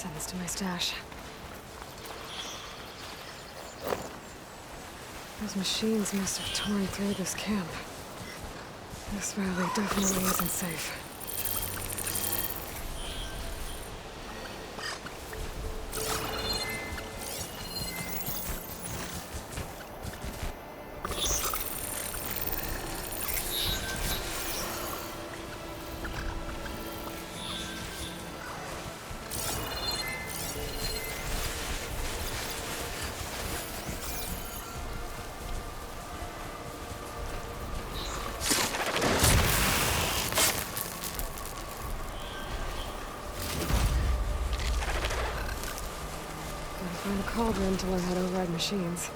Send this to my stash. Those machines must have torn through this camp. This valley definitely isn't safe. Find a cauldron to learn how to override machines.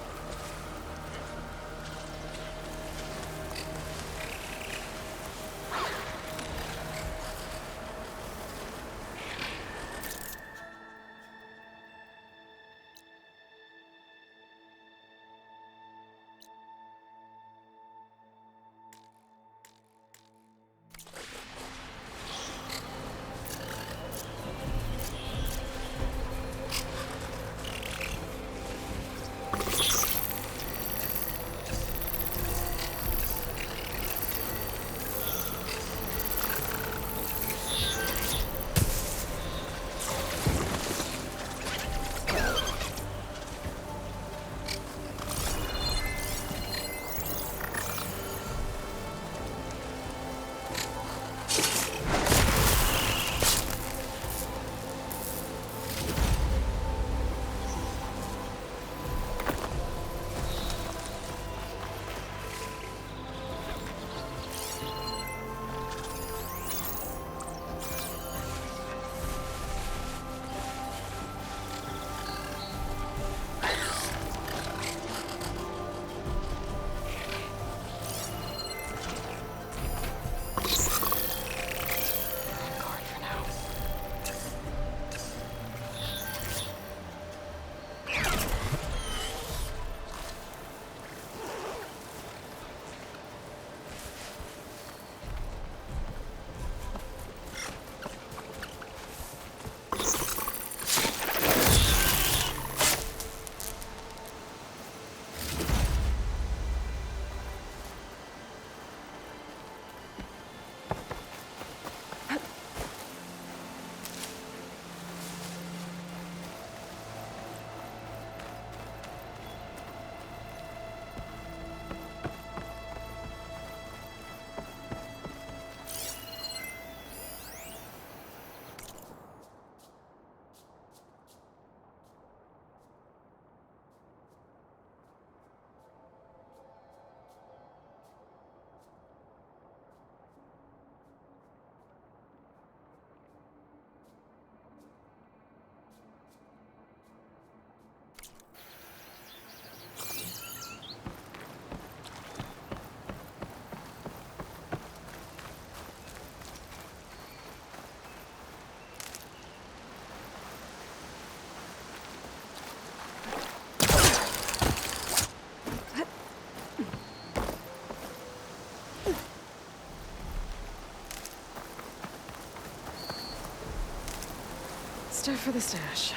Stuff for the stash.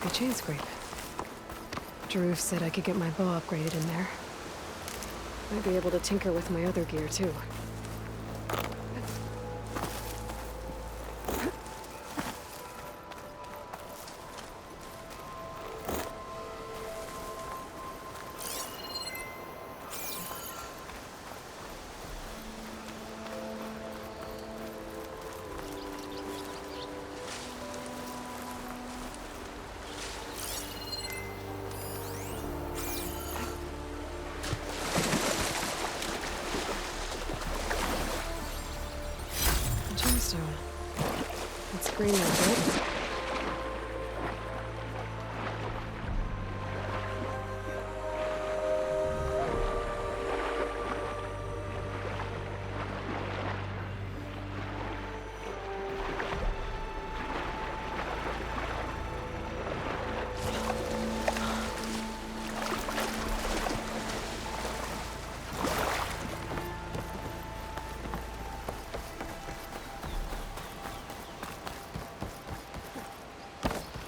a chain scrape. Jaruf said I could get my bow upgraded in there. Might be able to tinker with my other gear, too. Gemstone. It's green now, right?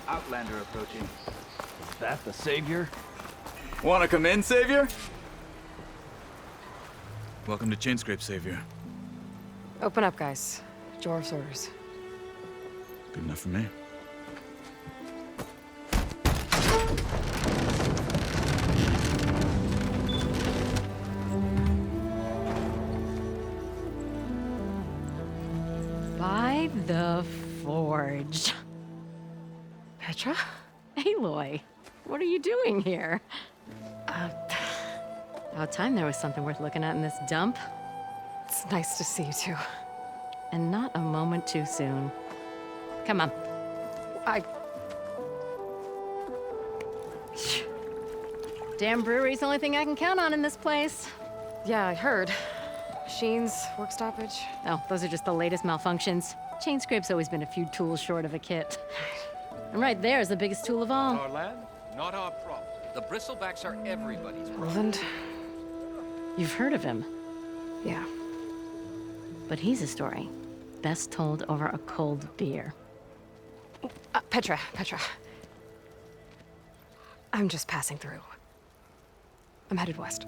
Outlander approaching. Is that the Savior? Wanna come in, Savior? Welcome to Chainscrape, Savior. Open up, guys. Jorv's orders. Good enough for me. By the Forge. Petra? Aloy, what are you doing here? About time there was something worth looking at in this dump. It's nice to see you, too. And not a moment too soon. Come on. Damn brewery's the only thing I can count on in this place. Yeah, I heard. Machines, work stoppage. Oh, those are just the latest malfunctions. Chainscrape's always been a few tools short of a kit. And right there is the biggest tool of all. Our land, not our problem. The bristlebacks are everybody's problem. Roland? You've heard of him, Yeah. but he's a story best told over a cold beer. Petra. I'm just passing through. I'm headed west.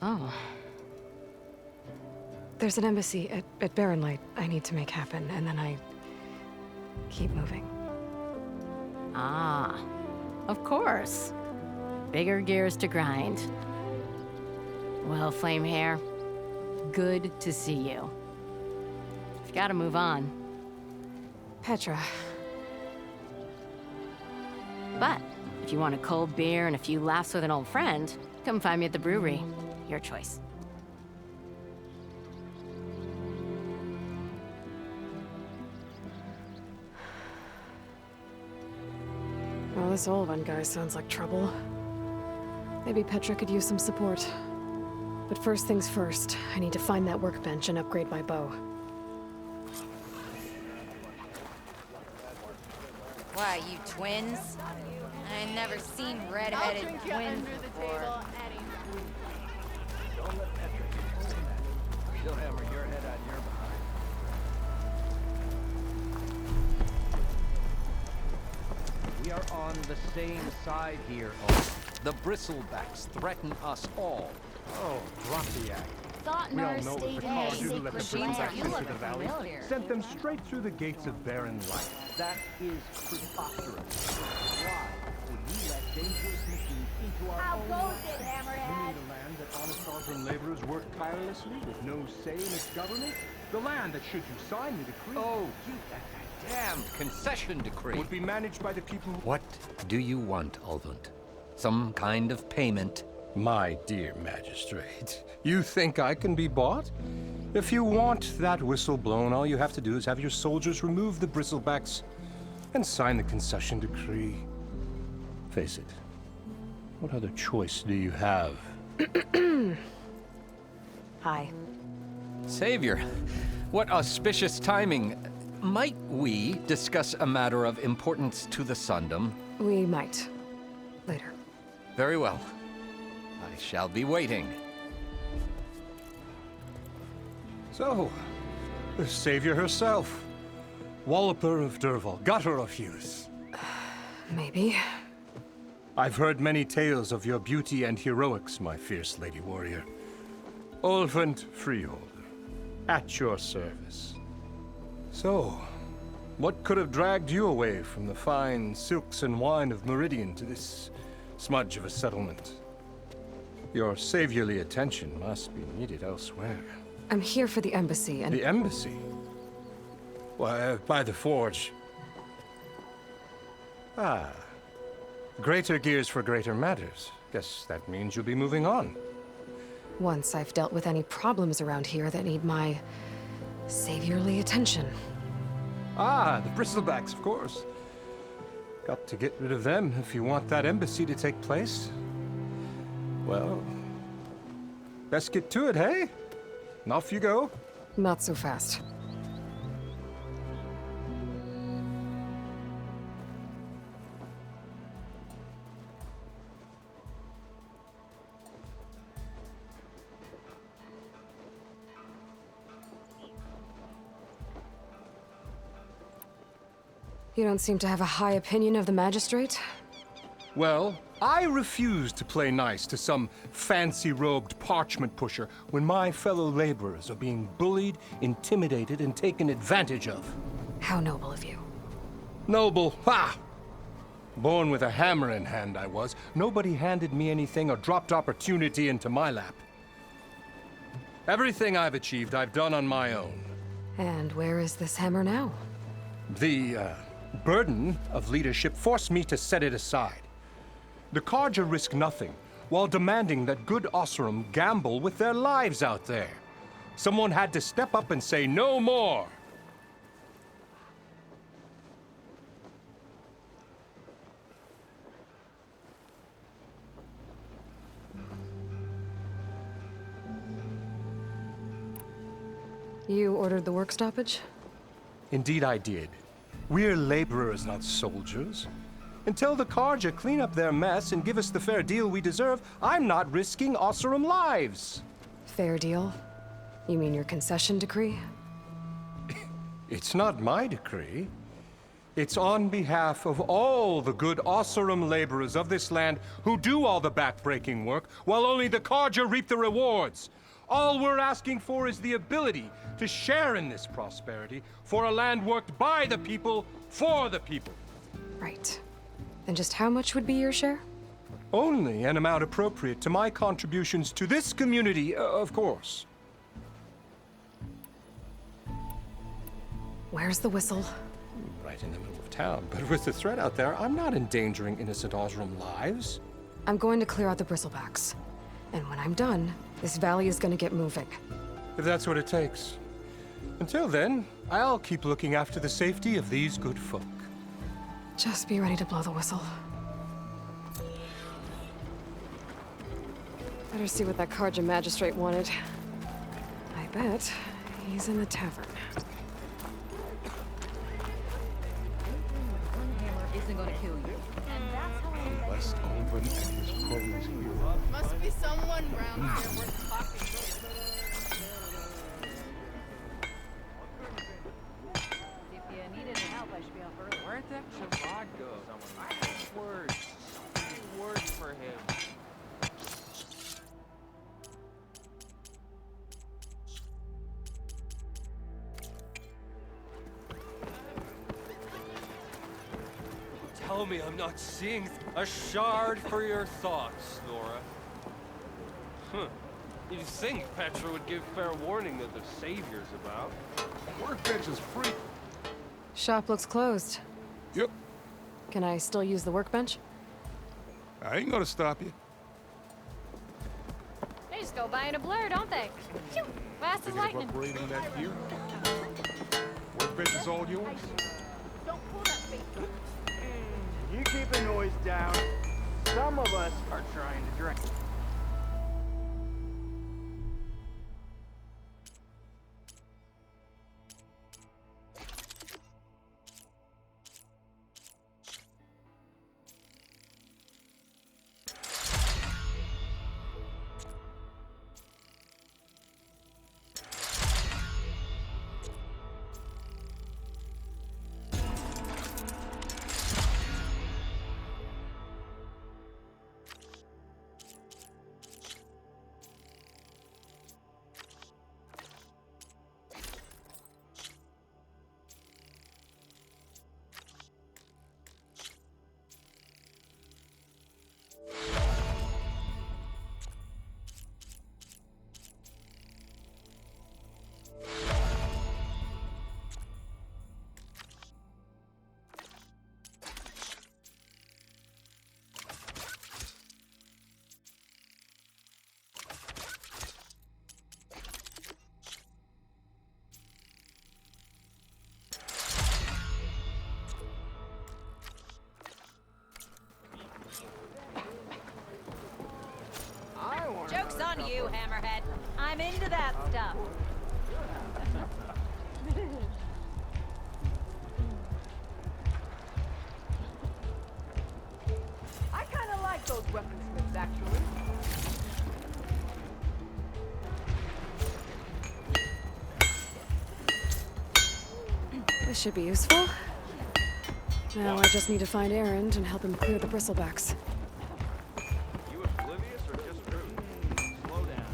Oh, There's an embassy at Barrenlight I need to make happen, and then I keep moving. ah, of course. Bigger gears to grind. Well, Flamehair, good to see you. You've got to move on. Petra. But if you want a cold beer and a few laughs with an old friend, come find me at the brewery. Your choice. Well, this Olvan guy sounds like trouble. Maybe Petra could use some support. But first things first, I need to find that workbench and upgrade my bow. Why, you twins? I ain't never seen red-headed twins before. She'll hammer your head on your behind. We are on the same side here, Owen. The bristlebacks threaten us all. Oh, drop the act. Thought We all Nora know it was stayed the in cause a you who let the sacred Bristlebacks land. into the valley. Sent them straight through the gates of barren light. That is preposterous. Why would we let dangerous machines into our How own goes land? it, We Hammerhead? need a land that honest Aldrin laborers work tirelessly with no say in its government. The land that, should you sign the decree, Oh, you damned concession decree. would be managed by the people who... What do you want, Ulvund? Some kind of payment? My dear magistrate, you think I can be bought? If you want that whistle blown, all you have to do is have your soldiers remove the bristlebacks and sign the concession decree. Face it, what other choice do you have? Hi. Savior, what auspicious timing. Might we discuss a matter of importance to the Sundom? We might. Later. Very well. I shall be waiting. So, the savior herself. Walloper of Derval, gutter of youth. Maybe. I've heard many tales of your beauty and heroics, my fierce lady warrior. Ulvund Freeholder, at your service. So, what could have dragged you away from the fine silks and wine of Meridian to this smudge of a settlement? Your saviorly attention must be needed elsewhere. I'm here for the embassy and... The embassy? Why, by the forge. Ah. Greater gears for greater matters. Guess that means you'll be moving on. Once I've dealt with any problems around here that need my saviorly attention. Ah, the bristlebacks, of course. Got to get rid of them if you want that embassy to take place. Well, best get to it, hey? And off you go. Not so fast. You don't seem to have a high opinion of the magistrate? Well, I refuse to play nice to some fancy-robed parchment pusher when my fellow laborers are being bullied, intimidated, and taken advantage of. How noble of you. Noble, ha! Born with a hammer in hand, I was. Nobody handed me anything or dropped opportunity into my lap. Everything I've achieved, I've done on my own. And where is this hammer now? The, burden of leadership forced me to set it aside. The Carja risk nothing, while demanding that good Oseram gamble with their lives out there. Someone had to step up and say no more. You ordered the work stoppage? Indeed I did. We're laborers, not soldiers. Until the Carja clean up their mess and give us the fair deal we deserve, I'm not risking Oseram lives. Fair deal? You mean your concession decree? It's not my decree. It's on behalf of all the good Oseram laborers of this land who do all the backbreaking work, while only the Carja reap the rewards. All we're asking for is the ability to share in this prosperity for a land worked by the people, for the people. Right. And just how much would be your share? Only an amount appropriate to my contributions to this community, of course. Where's the whistle? Right in the middle of town, but with the threat out there, I'm not endangering innocent Oseram lives. I'm going to clear out the bristlebacks. And when I'm done, this valley is going to get moving. If that's what it takes. Until then, I'll keep looking after the safety of these good folk. Just be ready to blow the whistle. Better see what that Carja magistrate wanted. I bet he's in the tavern. Isn't gonna kill you. West Ulvund and his cronies here. Must be someone round here worth talking to. If you need any help, I should be off early. Where'd that Shabbat go? Words. Words for him. Tell me I'm not seeing a shard for your thoughts, Nora. Huh. You'd think Petra would give fair warning that the Savior's about. Workbench is free. Shop looks closed. Yep. Can I still use the workbench? I ain't gonna stop you. They just go by in a blur, don't they? Phew, fast as Thinking of lightning. upgrading that gear? Workbench is all yours? Don't pull that bait. You keep the noise down. Some of us are trying to drink. too, Hammerhead. I'm into that stuff. I kind of like those weaponsmiths, actually. This should be useful. Now I just need to find Erend and help him clear the bristlebacks. You oblivious or just rude? Slow down.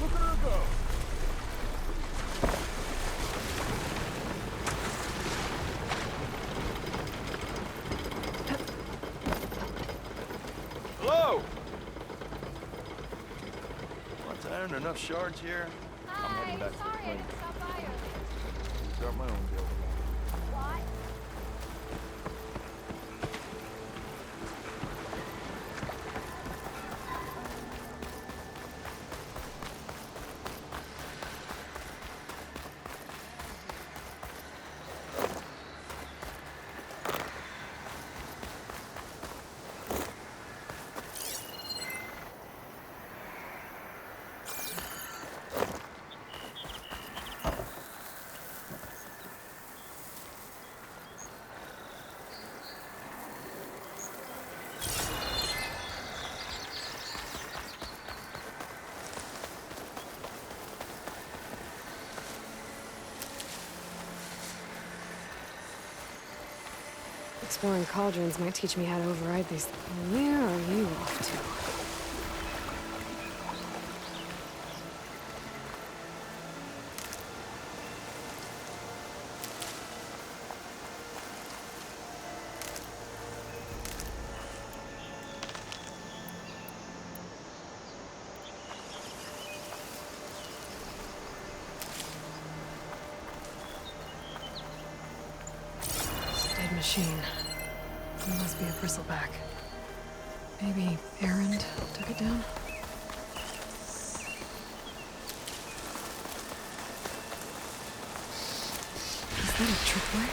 Look at her go! Hello! Want to iron enough shards here? I'm heading back to the plane. Start my own building. What? Exploring cauldrons might teach me how to override these. Where are you off to? Dead machine. It must be a bristleback. Maybe Erend took it down? Is that a tripwire?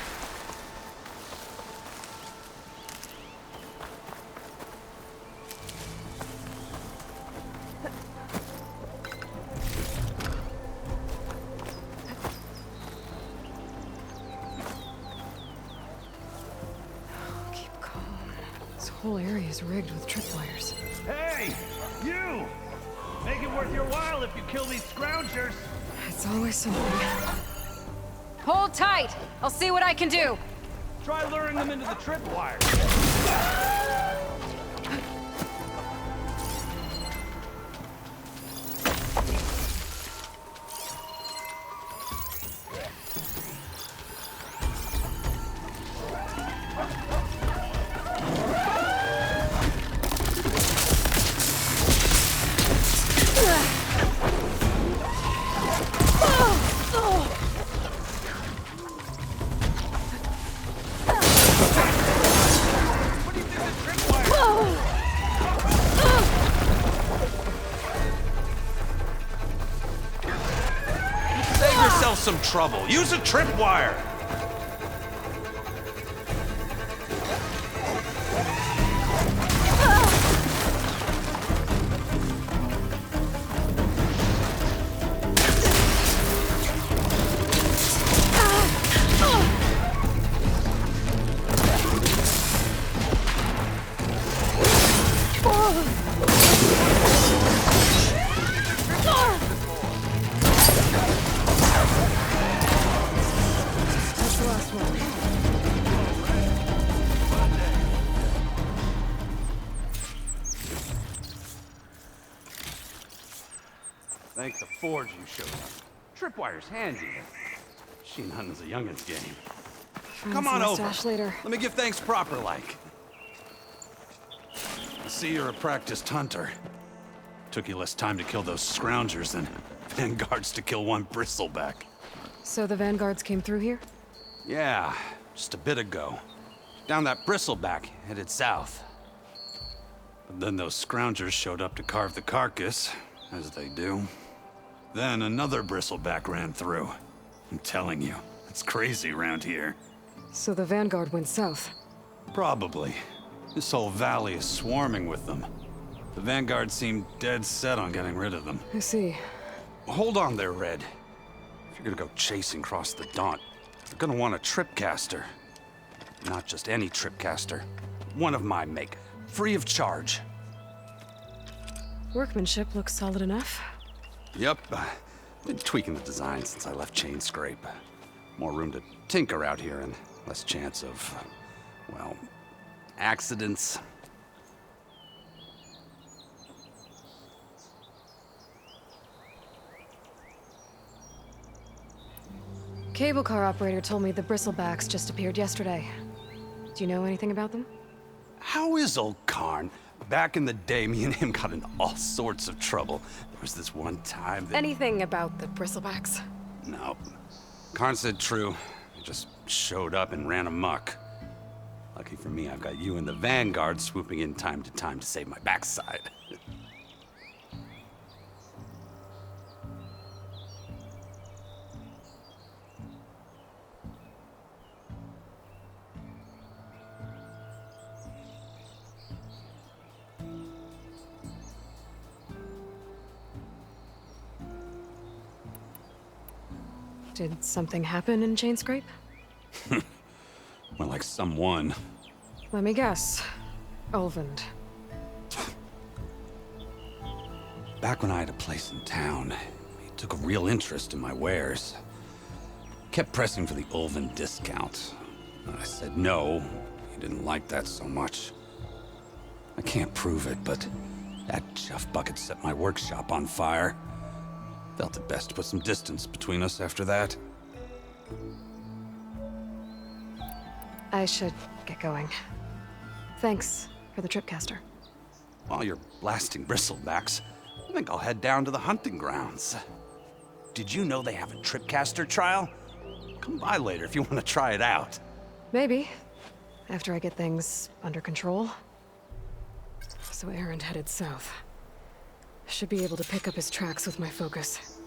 The whole area is rigged with tripwires. Hey! You! Make it worth your while if you kill these scroungers! It's always something. Hold tight! I'll see what I can do! Try luring them into the tripwire. Some trouble. Use a tripwire. Thank the forge you showed us. Tripwire's handy. Machine hunting's a youngin's game. Come on over. Later. Let me give thanks proper like. I see you're a practiced hunter. Took you less time to kill those scroungers than vanguards to kill one bristleback. So the vanguards came through here? Yeah, just a bit ago. Down that bristleback, headed south. But then those scroungers showed up to carve the carcass, as they do. Then another bristleback ran through. I'm telling you, it's crazy around here. So the Vanguard went south. Probably. This whole valley is swarming with them. The Vanguard seemed dead set on getting rid of them. I see. Hold on there, Red. If you're gonna go chasing across the Daunt, you're gonna want a tripcaster. Not just any tripcaster. One of my make. Free of charge. Workmanship looks solid enough. Yep. Been tweaking the design since I left Chainscrape. More room to tinker out here and less chance of, well, accidents. Cable car operator told me the Bristlebacks just appeared yesterday. Do you know anything about them? How is old Karn? Back in the day, me and him got into all sorts of trouble. There was this one time that... Anything about the Bristlebacks? No. Karn said true. He just showed up and ran amok. Lucky for me, I've got you and the Vanguard swooping in time to save my backside. Did something happen in Chainscrape? Well, like someone. Let me guess. Ulvund. Back when I had a place in town, he took a real interest in my wares. Kept pressing for the Ulvund discount. I said no. He didn't like that so much. I can't prove it, but that chuff bucket set my workshop on fire. Felt it best to put some distance between us after that. I should get going. Thanks for the tripcaster. While you're blasting bristlebacks, I think I'll head down to the hunting grounds. Did you know they have a tripcaster trial? Come by later if you want to try it out. Maybe. After I get things under control. So Erend headed south. Should be able to pick up his tracks with my focus.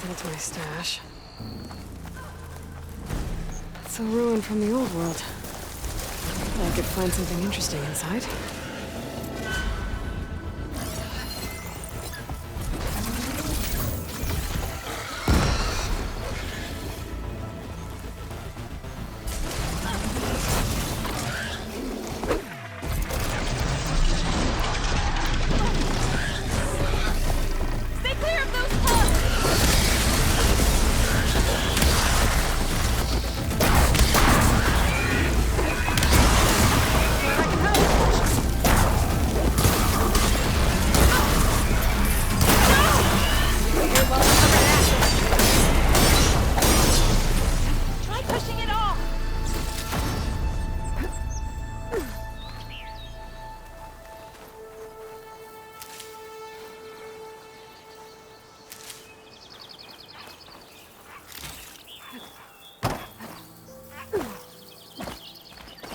That's my stash. It's a ruin from the old world. I could find something interesting inside.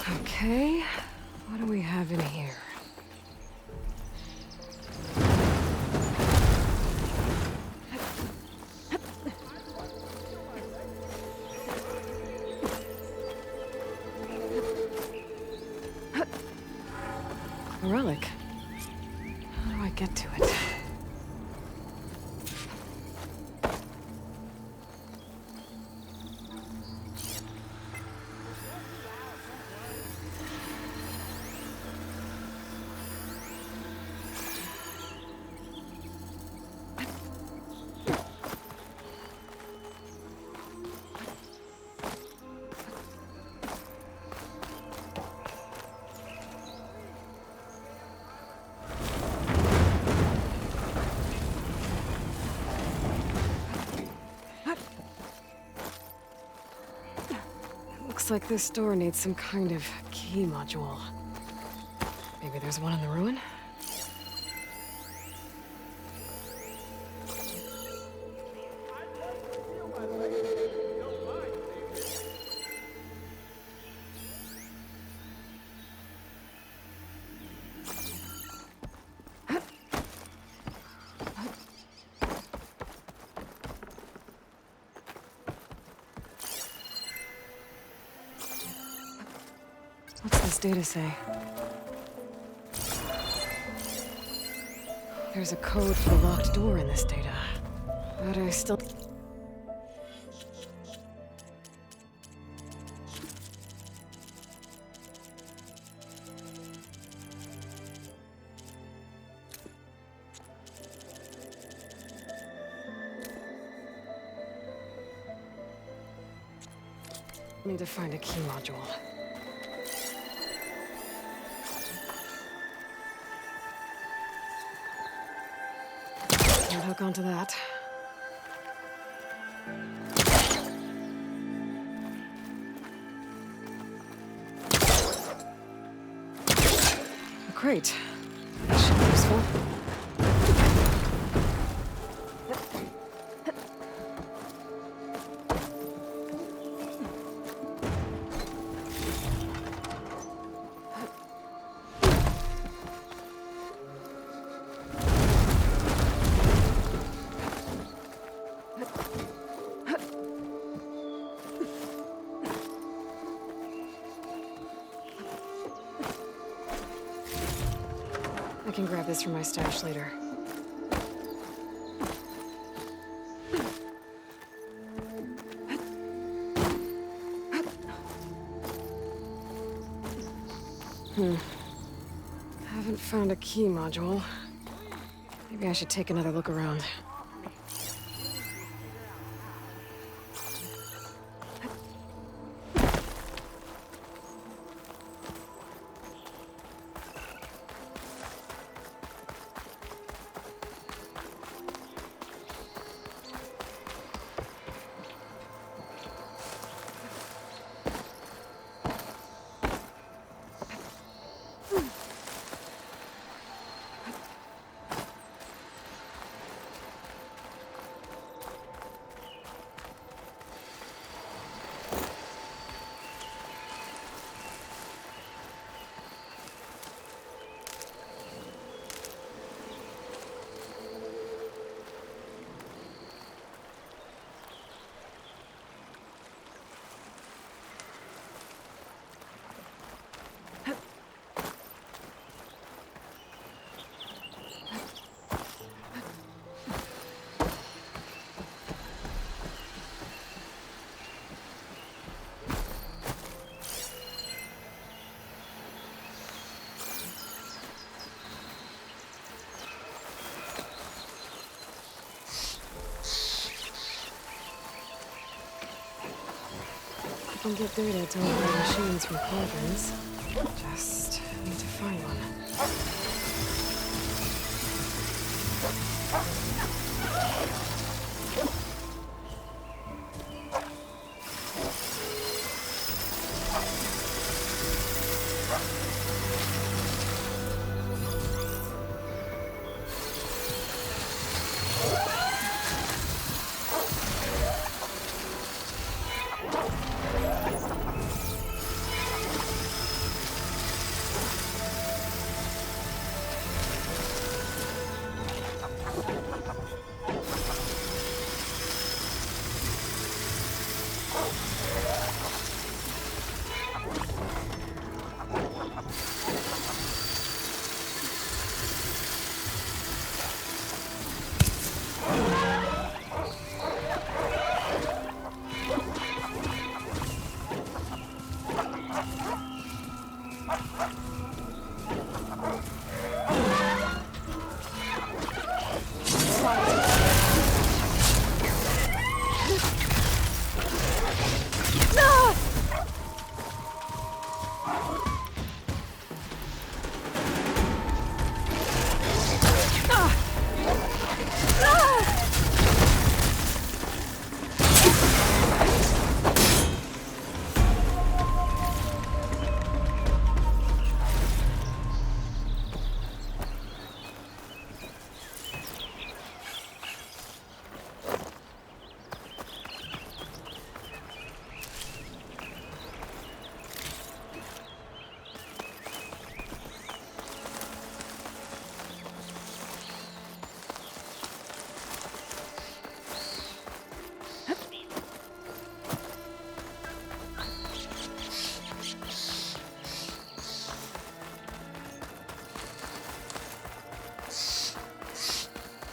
Okay, what do we have in here? A relic. How do I get to it? Looks like this door needs some kind of key module. Maybe there's one in the ruin? What's this data say? There's a code for the locked door in this data. But I still... need to find a key module. Can't hook onto that. A crate. That should be useful. I can grab this from my stash later. Haven't found a key module. Maybe I should take another look around. I can get data to operate machines from cauldrons. Just need to find one.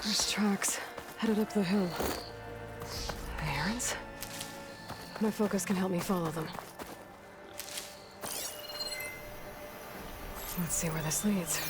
There's tracks, headed up the hill. The errands? My focus can help me follow them. Let's see where this leads.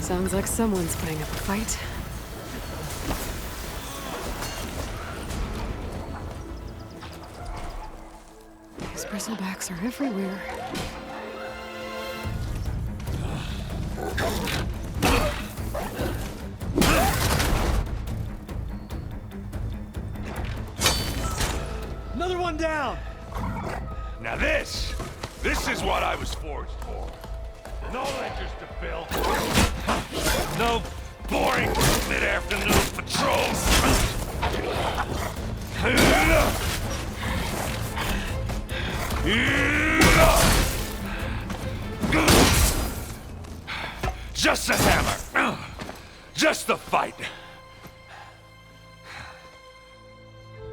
Sounds like someone's putting up a fight. These bristlebacks are everywhere. Another one down! Now this is what I was forged for. No ledgers to fill. No boring mid-afternoon patrols. Just a hammer. Just the fight.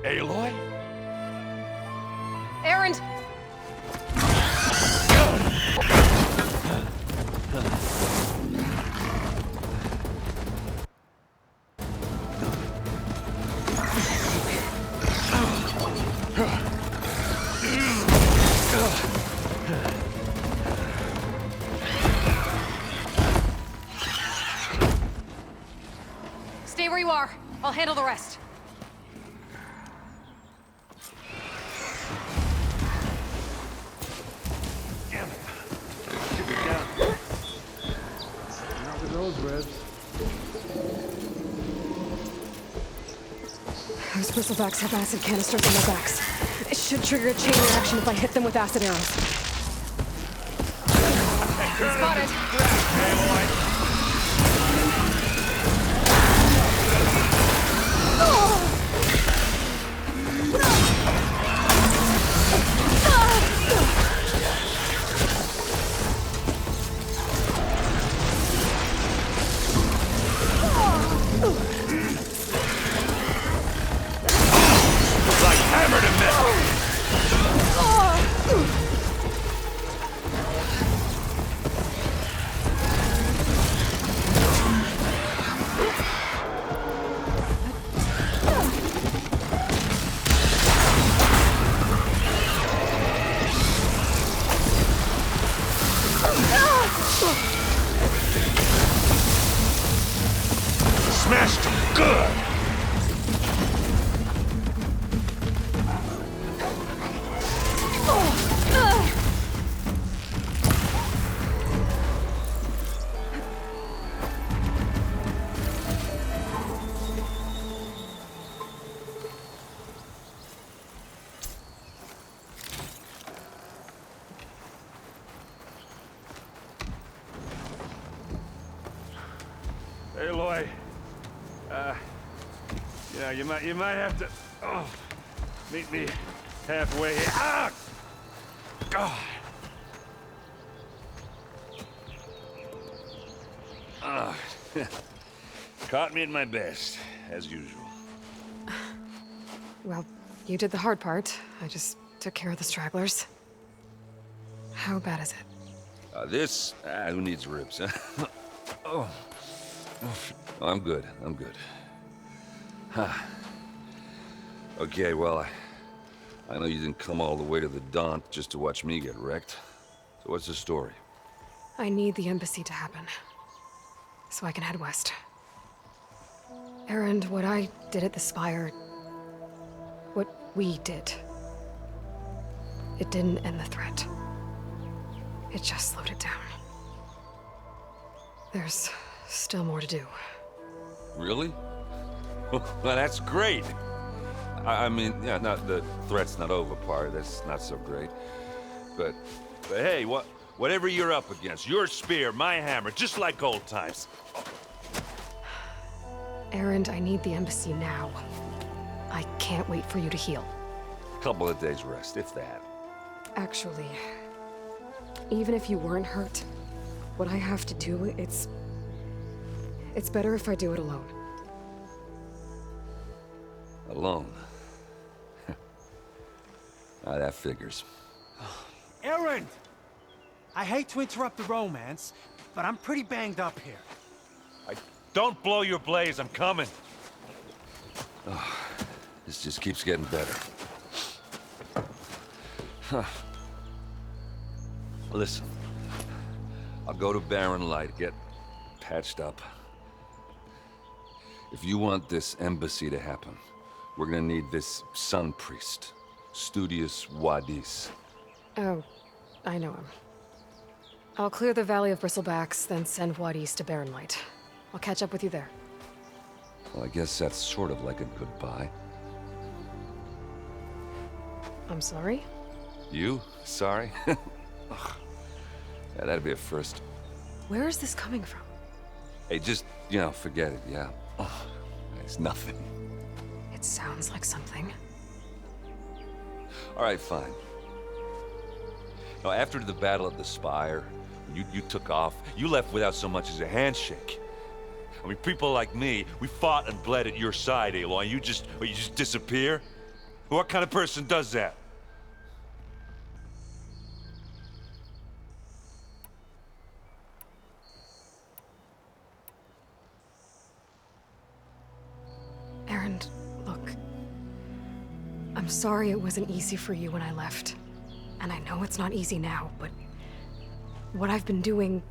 Aloy? Erend! Stay where you are. I'll handle the rest. Damn it. Get me down. Not with those reds. Those bristlebacks have acid canisters on their backs. It should trigger a chain reaction if I hit them with acid arrows. Smashed him good! Hey, Aloy. You might have to meet me halfway here. Ah! God. Caught me at my best, as usual. Well, you did the hard part. I just took care of the stragglers. How bad is it? Who needs ribs, huh? Oh, I'm good. I'm good. Huh. Okay, well, I know you didn't come all the way to the Daunt just to watch me get wrecked. So what's the story? I need the embassy to happen, so I can head west. Erend, what I did at the Spire, what we did, it didn't end the threat. It just slowed it down. There's still more to do. Really? Well, that's great. I mean, yeah, not the threat's not over part. That's not so great. But hey, whatever you're up against, your spear, my hammer, just like old times. Erend, I need the embassy now. I can't wait for you to heal. Couple of days rest, if that. Actually, even if you weren't hurt, what I have to do, it's better if I do it alone. Alone? That figures. Erend! I hate to interrupt the romance, but I'm pretty banged up here. Don't blow your blaze, I'm coming. This just keeps getting better. Huh. Listen, I'll go to Barren Light, get patched up. If you want this embassy to happen, we're gonna need this sun priest, Studius Wadis. Oh, I know him. I'll clear the Valley of Bristlebacks, then send Wadis to Barren Light. I'll catch up with you there. Well, I guess that's sort of like a goodbye. I'm sorry? You? Sorry? Ugh. Yeah, that'd be a first. Where is this coming from? Hey, just, forget it, yeah. Oh, it's nothing. It sounds like something. All right, fine. Now, after the Battle of the Spire, you took off, you left without so much as a handshake. I mean, people like me, we fought and bled at your side, Aloy. You just disappear? What kind of person does that? Erend, look. I'm sorry it wasn't easy for you when I left. And I know it's not easy now, but what I've been doing...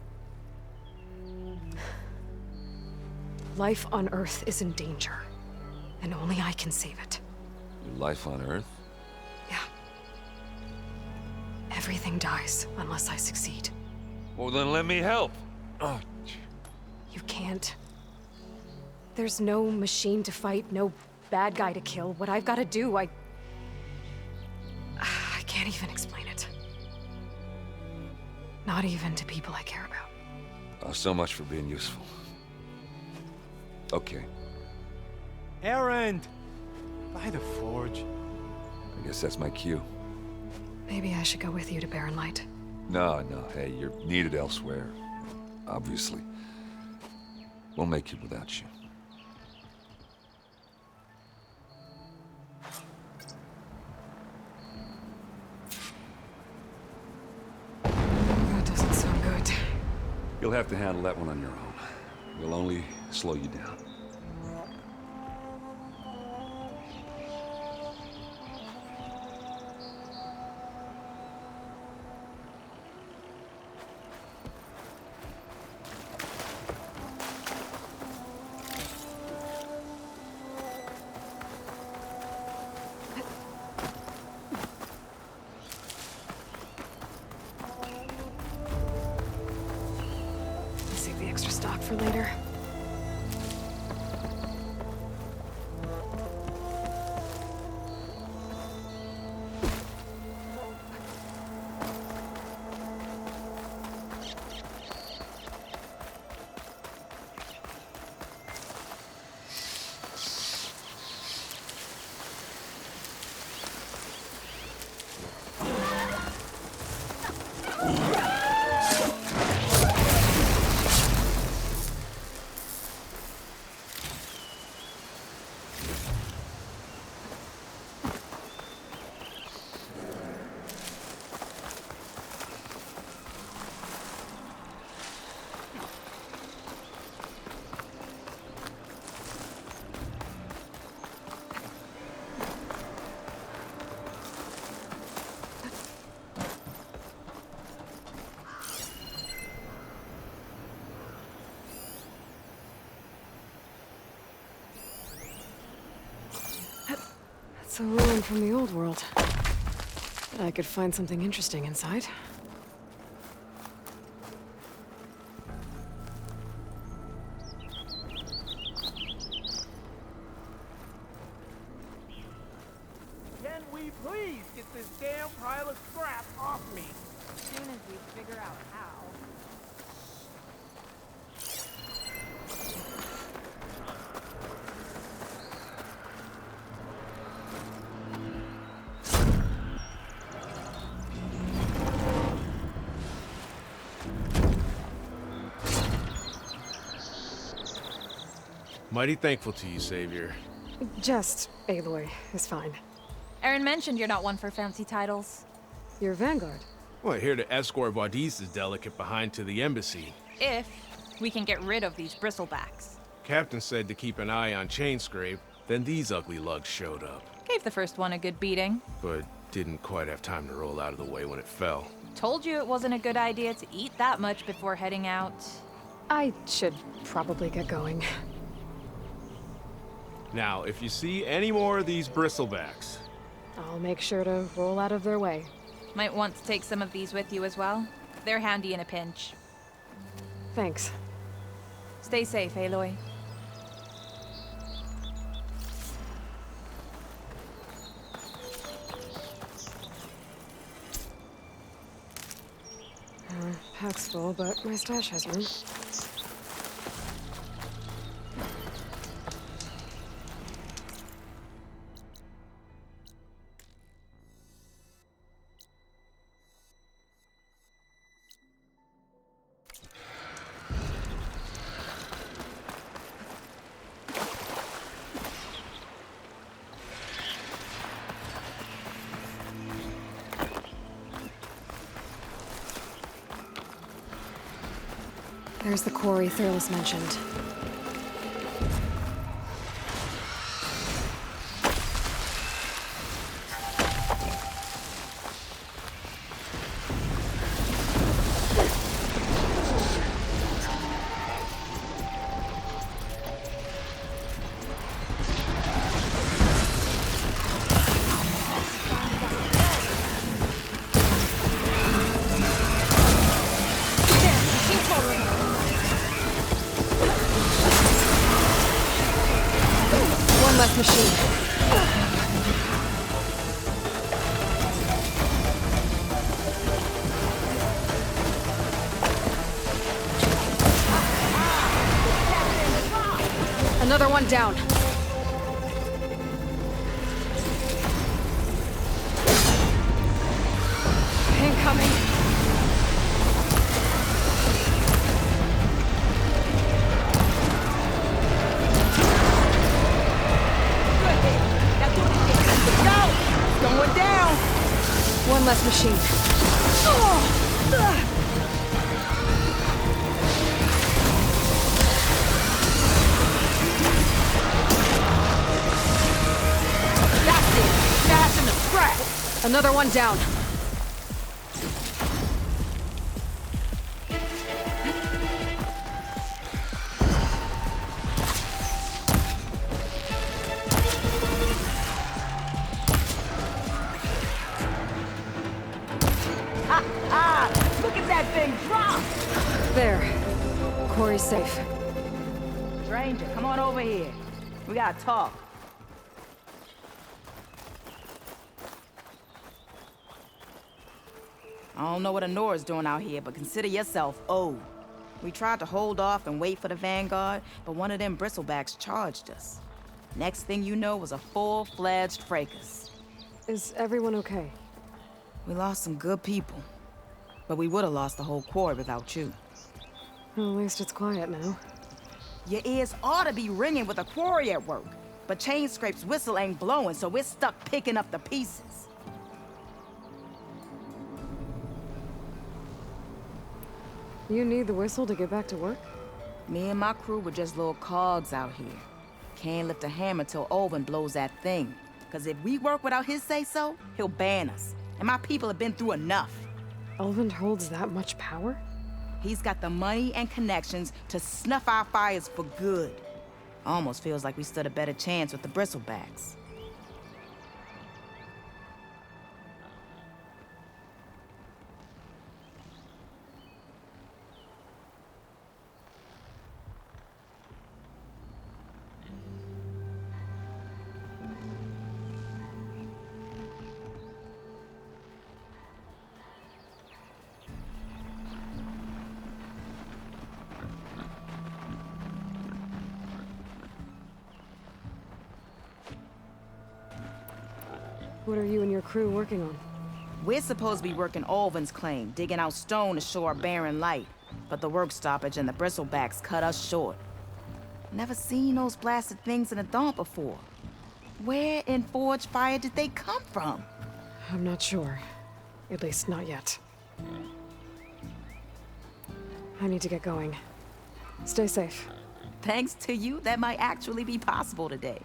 Life on Earth is in danger, and only I can save it. Your life on Earth? Yeah. Everything dies unless I succeed. Well, then let me help. Oh. You can't. There's no machine to fight, no bad guy to kill. What I've got to do, I can't even explain it. Not even to people I care about. Oh, so much for being useful. Okay, Erend! By the forge. I guess that's my cue. Maybe I should go with you to Barren Light. No, hey, you're needed elsewhere. Obviously. Won't make it without you. That doesn't sound good. You'll have to handle that one on your own. We'll only slow you down. Save the extra stock for later. It's a ruin from the old world. Bet I could find something interesting inside. Can we please get this damn pile of scrap off me? As soon as we figure out how. Mighty thankful to you, Savior. Just Aloy is fine. Erend mentioned you're not one for fancy titles. You're Vanguard. Well, here to escort Wadis' delegate behind to the embassy. If we can get rid of these bristlebacks. Captain said to keep an eye on Chainscrape, then these ugly lugs showed up. Gave the first one a good beating. But didn't quite have time to roll out of the way when it fell. Told you it wasn't a good idea to eat that much before heading out. I should probably get going. Now, if you see any more of these bristlebacks... I'll make sure to roll out of their way. Might want to take some of these with you as well. They're handy in a pinch. Thanks. Stay safe, Aloy. Pack's full, but my stash has room. There's the quarry Thurles mentioned. Less machine. Another one down. Incoming. Going down! One less machine. That's it! Smashing the scrap! Another one down. Look at that thing drop! There. Quarry's safe. Stranger, come on over here. We gotta talk. I don't know what Honora's doing out here, but consider yourself owed. We tried to hold off and wait for the Vanguard, but one of them bristlebacks charged us. Next thing you know was a full-fledged fracas. Is everyone okay? We lost some good people, but we would have lost the whole quarry without you. Well, at least it's quiet now. Your ears ought to be ringing with a quarry at work, but Chainscrape's whistle ain't blowing, so we're stuck picking up the pieces. You need the whistle to get back to work? Me and my crew were just little cogs out here. Can't lift a hammer till Olvin blows that thing. Cause if we work without his say-so, he'll ban us. And my people have been through enough. Olvin holds that much power? He's got the money and connections to snuff our fires for good. Almost feels like we stood a better chance with the bristlebacks. What are you and your crew working on? We're supposed to be working Olvin's claim, digging out stone to show our barren light. But the work stoppage and the bristlebacks cut us short. Never seen those blasted things in a dump before. Where in Forge Fire did they come from? I'm not sure. At least not yet. I need to get going. Stay safe. Thanks to you, that might actually be possible today.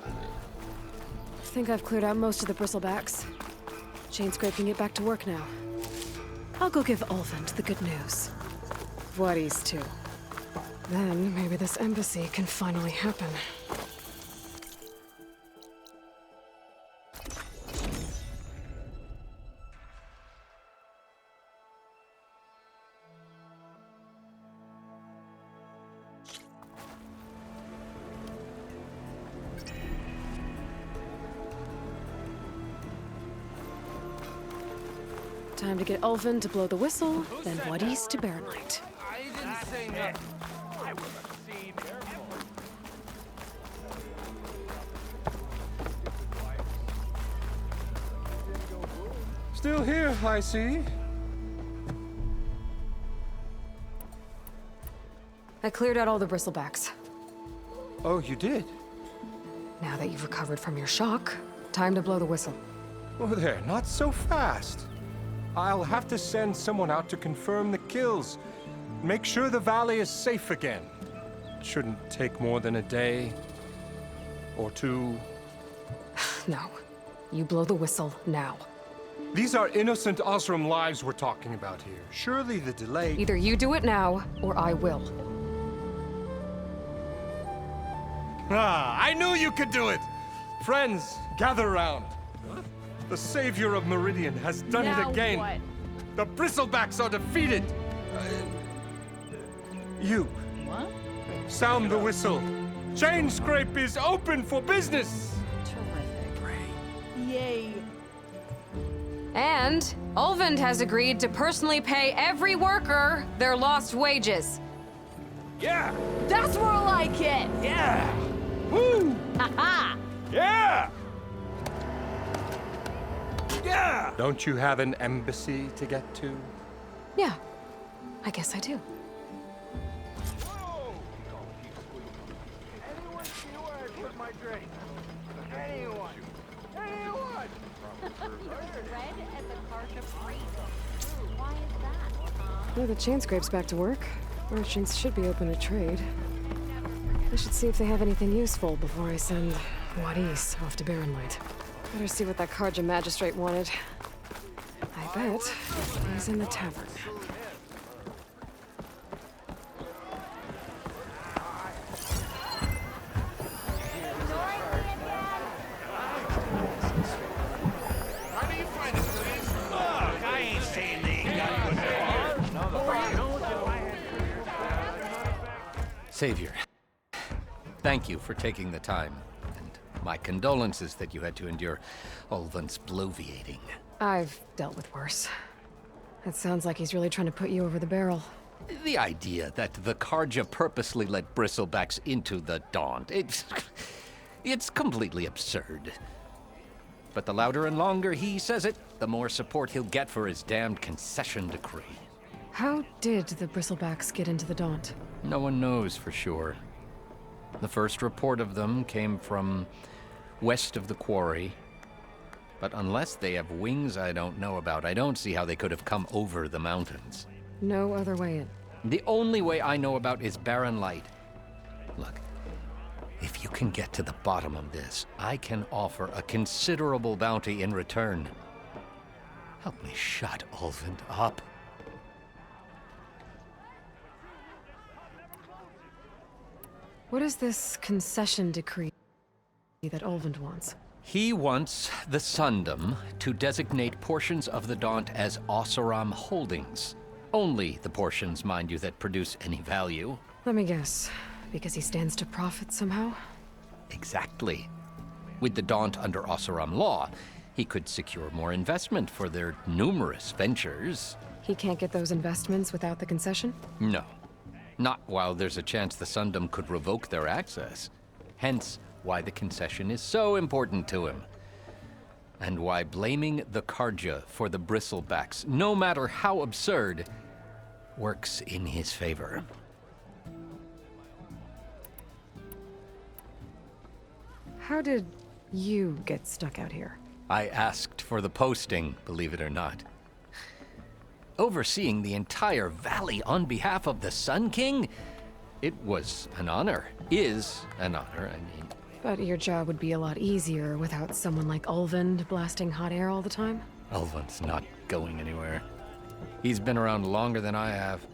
I think I've cleared out most of the bristlebacks. Chainscrape can get back to work now. I'll go give Olvin the good news. Voorhis too. Then maybe this embassy can finally happen. Time to get Olvin to blow the whistle, then Voorhis to bear night. I didn't say nothing. I would have seen. Still here, I see. I cleared out all the bristlebacks. Oh, you did? Now that you've recovered from your shock, time to blow the whistle. Oh, there, not so fast. I'll have to send someone out to confirm the kills. Make sure the valley is safe again. It shouldn't take more than a day. Or two. No. You blow the whistle now. These are innocent Osram lives we're talking about here. Surely the delay... Either you do it now, or I will. Ah, I knew you could do it! Friends, gather round. The savior of Meridian has done it again. What? The bristlebacks are defeated. You. What? Sound the whistle. Chainscrape is open for business. Terrific. Yay. And Ulvund has agreed to personally pay every worker their lost wages. Yeah! That's more like it! Yeah! Woo! Ha-ha! Yeah! Yeah! Don't you have an embassy to get to? Yeah, I guess I do. Anyone see where I put my drink? Anyone? Anyone? Red as a Karja priest. Why is that? Well, the Chainscrape's back to work. Merchants should be open to trade. I should see if they have anything useful before I send Wadis off to Barrenlight. Better see what that Karja magistrate wanted. I bet he's in the tavern. Savior, thank you for taking the time, and my condolences that you had to endure Ulvund's bloviating. I've dealt with worse. It sounds like he's really trying to put you over the barrel. The idea that the Karja purposely let Bristlebacks into the Daunt, it's completely absurd. But the louder and longer he says it, the more support he'll get for his damned concession decree. How did the Bristlebacks get into the Daunt? No one knows for sure. The first report of them came from west of the quarry. But unless they have wings I don't know about, I don't see how they could have come over the mountains. No other way in. The only way I know about is Barrenlight. Look, if you can get to the bottom of this, I can offer a considerable bounty in return. Help me shut Ulvund up. What is this concession decree that Ulvund wants? He wants the Sundom to designate portions of the Daunt as Oseram holdings. Only the portions, mind you, that produce any value. Let me guess. Because he stands to profit somehow? Exactly. With the Daunt under Oseram law, he could secure more investment for their numerous ventures. He can't get those investments without the concession? No. Not while there's a chance the Sundom could revoke their access. Hence, why the concession is so important to him. And why blaming the Karja for the Bristlebacks, no matter how absurd, works in his favor. How did you get stuck out here? I asked for the posting, believe it or not. Overseeing the entire valley on behalf of the Sun King? It was an honor. Is an honor, I mean. But your job would be a lot easier without someone like Ulvund blasting hot air all the time? Ulvund's not going anywhere. He's been around longer than I have.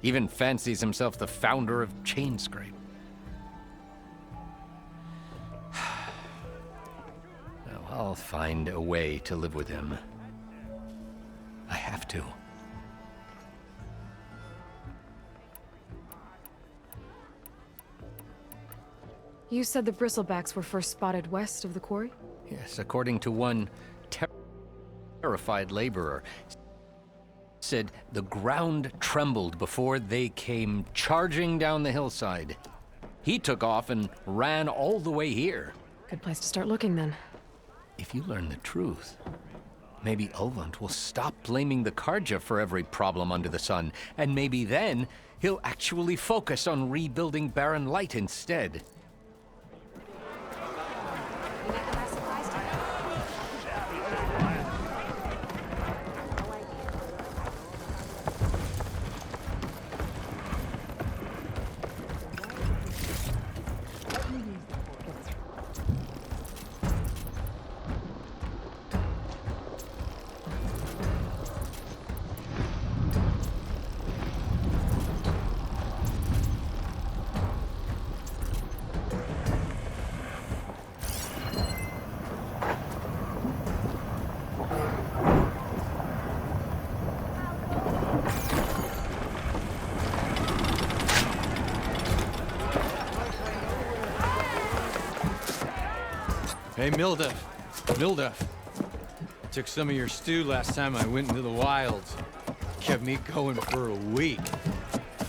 Even fancies himself the founder of Chainscrape. Now, I'll find a way to live with him. I have to. You said the Bristlebacks were first spotted west of the quarry? Yes, according to one terrified laborer. Said the ground trembled before they came charging down the hillside. He took off and ran all the way here. Good place to start looking, then. If you learn the truth, maybe Ulvund will stop blaming the Karja for every problem under the sun, and maybe then he'll actually focus on rebuilding Barrenlight instead. Hey, Mildef. took some of your stew last time I went into the wilds. Kept me going for a week.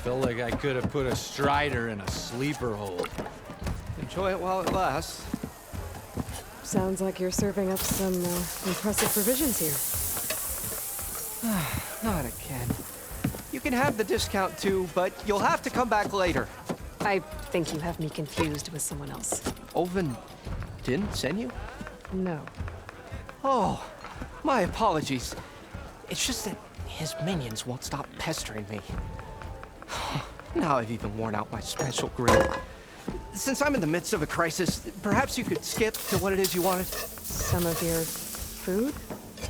Felt like I could have put a strider in a sleeper hold. Enjoy it while it lasts. Sounds like you're serving up some impressive provisions here. Not again. You can have the discount too, but you'll have to come back later. I think you have me confused with someone else. Olvin didn't send you? No. Oh, my apologies. It's just that his minions won't stop pestering me. Now I've even worn out my special grill. Since I'm in the midst of a crisis, perhaps you could skip to what it is you wanted? Some of your food?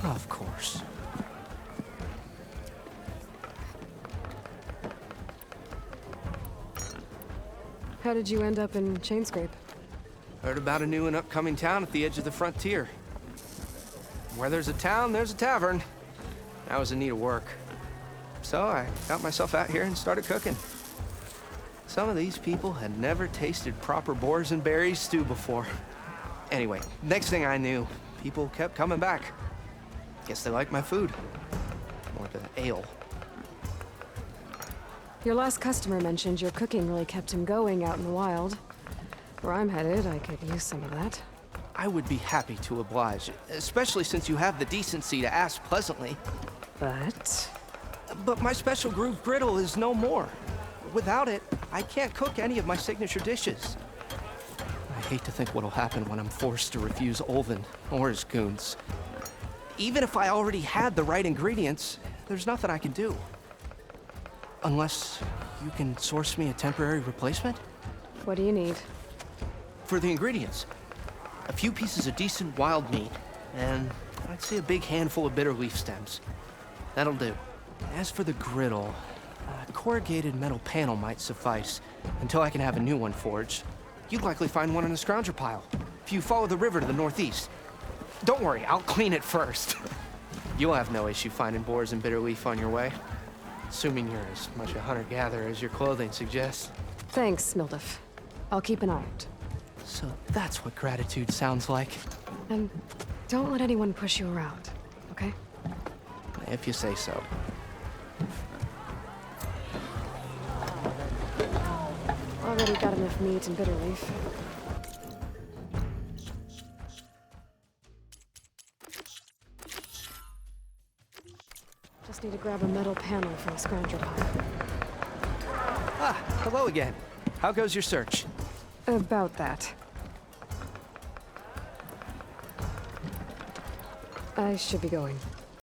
Of course. How did you end up in Chainscrape? Heard about a new and upcoming town at the edge of the frontier. Where there's a town, there's a tavern. I was in need of work. So I got myself out here and started cooking. Some of these people had never tasted proper boars and berries stew before. Anyway, next thing I knew, people kept coming back. Guess they liked my food. Or the ale. Your last customer mentioned your cooking really kept him going out in the wild. Where I'm headed, I could use some of that. I would be happy to oblige, especially since you have the decency to ask pleasantly. But my special groove griddle is no more. Without it, I can't cook any of my signature dishes. I hate to think what'll happen when I'm forced to refuse Olvin or his goons. Even if I already had the right ingredients, there's nothing I can do. Unless you can source me a temporary replacement? What do you need? For the ingredients, a few pieces of decent wild meat, and I'd say a big handful of bitter leaf stems. That'll do. As for the griddle, a corrugated metal panel might suffice until I can have a new one forged. You'd likely find one in a scrounger pile if you follow the river to the northeast. Don't worry, I'll clean it first. You'll have no issue finding boars and bitter leaf on your way. Assuming you're as much a hunter-gatherer as your clothing suggests. Thanks, Mildif. I'll keep an eye out. So that's what gratitude sounds like. And don't let anyone push you around, okay? If you say so. Already got enough meat and bitter leaf. Just need to grab a metal panel from the scrounger pile. Ah, hello again. How goes your search? About that. I should be going.